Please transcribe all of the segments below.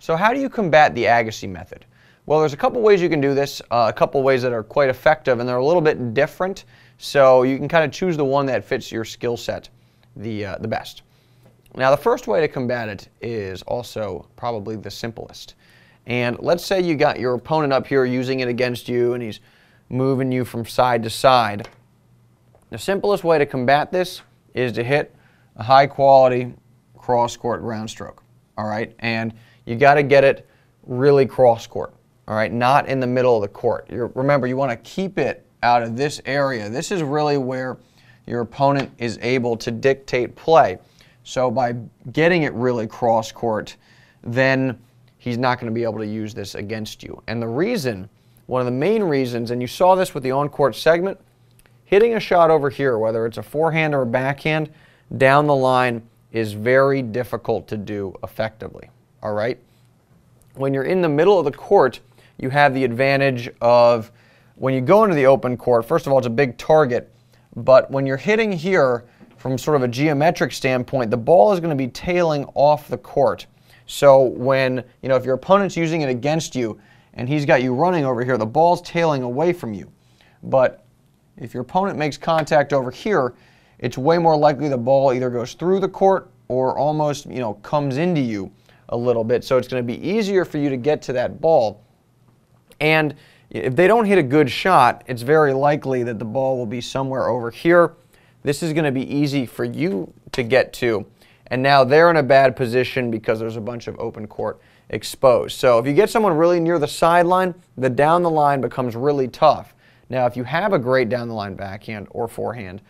So how do you combat the agassi method? Well, there's a couple ways you can do this, a couple ways that are quite effective, and they're a little bit different, so you can kind of choose the one that fits your skill set the best. Now, the first way to combat it is also probably the simplest. And let's say you got your opponent up here using it against you, and he's moving you from side to side. The simplest way to combat this is to hit a high-quality cross-court ground stroke, all right? And you got to get it really cross-court, all right? Not in the middle of the court. Remember, you want to keep it out of this area. This is really where your opponent is able to dictate play. So by getting it really cross-court, then he's not going to be able to use this against you. And the reason, one of the main reasons, and you saw this with the on-court segment, hitting a shot over here, whether it's a forehand or a backhand, down the line is very difficult to do effectively, all right? When you're in the middle of the court, you have the advantage of, when you go into the open court, first of all, it's a big target, but when you're hitting here, from sort of a geometric standpoint, the ball is going to be tailing off the court. So when, if your opponent's using it against you and he's got you running over here, the ball's tailing away from you. But if your opponent makes contact over here, it's way more likely the ball either goes through the court or almost, comes into you a little bit. So it's going to be easier for you to get to that ball. And if they don't hit a good shot, it's very likely that the ball will be somewhere over here. This is going to be easy for you to get to. And now they're in a bad position because there's a bunch of open court exposed. So if you get someone really near the sideline, the down the line becomes really tough. Now, if you have a great down the line backhand or forehand,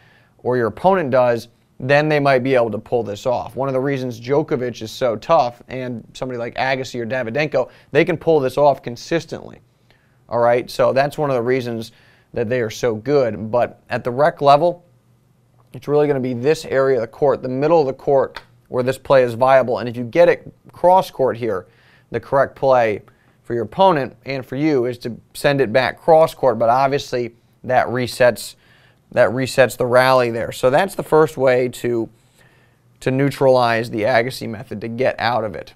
or your opponent does, then they might be able to pull this off. One of the reasons Djokovic is so tough, and somebody like Agassi or Davydenko, they can pull this off consistently. All right, so that's one of the reasons that they are so good. But at the rec level, it's really going to be this area of the court, the middle of the court, where this play is viable. And if you get it cross-court here, the correct play for your opponent and for you is to send it back cross-court, but obviously that resets the rally there. So that's the first way to neutralize the agassi method, to get out of it.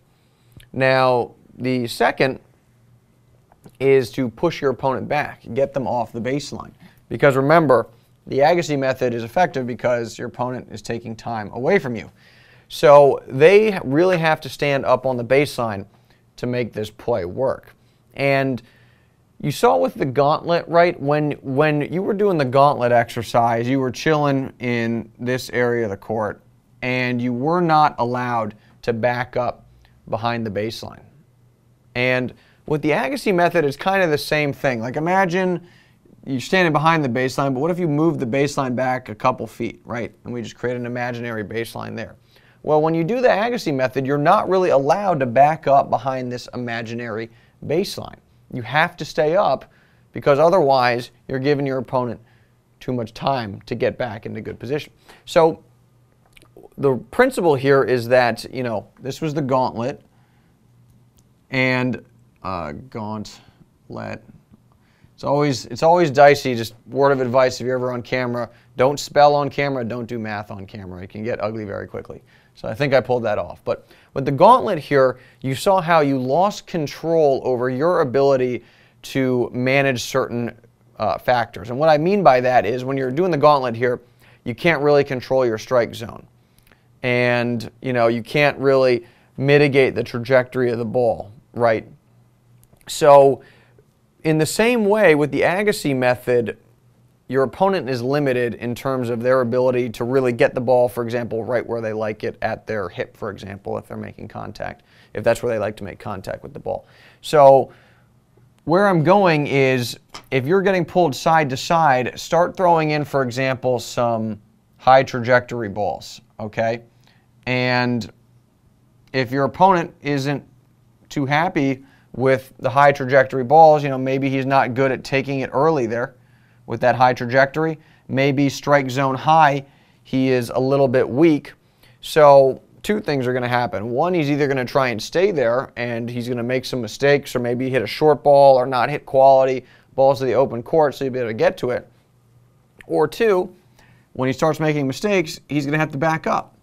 Now, the second is to push your opponent back, get them off the baseline. Because remember, the agassi method is effective because your opponent is taking time away from you. So they really have to stand up on the baseline to make this play work. And you saw with the gauntlet, right? When you were doing the gauntlet exercise, you were chilling in this area of the court, and you were not allowed to back up behind the baseline. And with the agassi method, it's kind of the same thing. Like, imagine you're standing behind the baseline, but what if you move the baseline back a couple feet, right? And we just create an imaginary baseline there. Well, when you do the agassi method, you're not really allowed to back up behind this imaginary baseline. You have to stay up, because otherwise you're giving your opponent too much time to get back into good position. So the principle here is that, this was the gauntlet, and gauntlet. It's always dicey. Just word of advice, if you're ever on camera, don't spell on camera, don't do math on camera. It can get ugly very quickly. So I think I pulled that off. But with the gauntlet here, you saw how you lost control over your ability to manage certain factors. And what I mean by that is, when you're doing the gauntlet here, you can't really control your strike zone. And you can't really mitigate the trajectory of the ball, right? So in the same way, with the agassi method, your opponent is limited in terms of their ability to really get the ball, for example, right where they like it, at their hip, for example, if they're making contact, if that's where they like to make contact with the ball. So where I'm going is, if you're getting pulled side to side, start throwing in, for example, some high trajectory balls, okay? And if your opponent isn't too happy with the high trajectory balls, maybe he's not good at taking it early there with that high trajectory. Maybe strike zone high, he is a little bit weak. So two things are going to happen. One, he's either going to try and stay there and he's going to make some mistakes, or maybe hit a short ball or not hit quality balls to the open court so you'll be able to get to it. Or two, when he starts making mistakes, he's going to have to back up.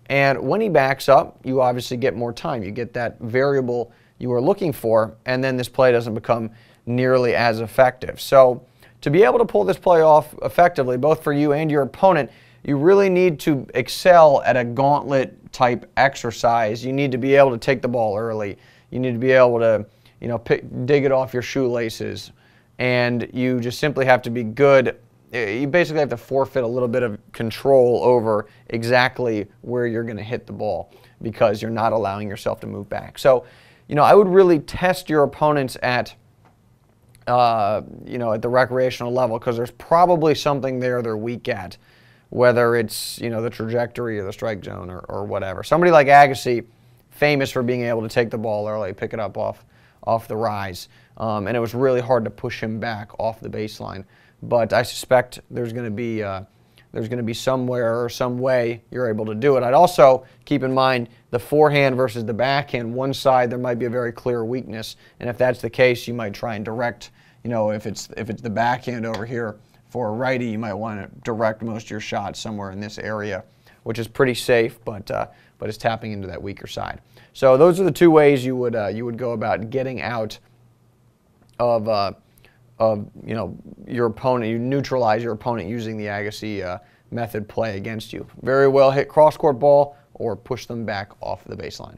And when he backs up, you obviously get more time. You get that variable you were looking for, and then this play doesn't become nearly as effective. So to be able to pull this play off effectively, both for you and your opponent, you really need to excel at a gauntlet type exercise. You need to be able to take the ball early. You need to be able to, dig it off your shoelaces, and you just simply have to be good. You basically have to forfeit a little bit of control over exactly where you're going to hit the ball because you're not allowing yourself to move back. So, I would really test your opponents at at the recreational level, because there's probably something there they're weak at, whether it's, the trajectory or the strike zone or whatever. Somebody like Agassi, famous for being able to take the ball early, pick it up off the rise, and it was really hard to push him back off the baseline. But I suspect there's going to be somewhere or some way you're able to do it. I'd also keep in mind the forehand versus the backhand. One side there might be a very clear weakness, and if that's the case, you might try and direct. If it's the backhand over here for a righty, you might want to direct most of your shots somewhere in this area, which is pretty safe, but it's tapping into that weaker side. So those are the two ways you would go about getting out of your opponent. You neutralize your opponent using the Agassi method play against you. Very well hit cross-court ball, or push them back off the baseline.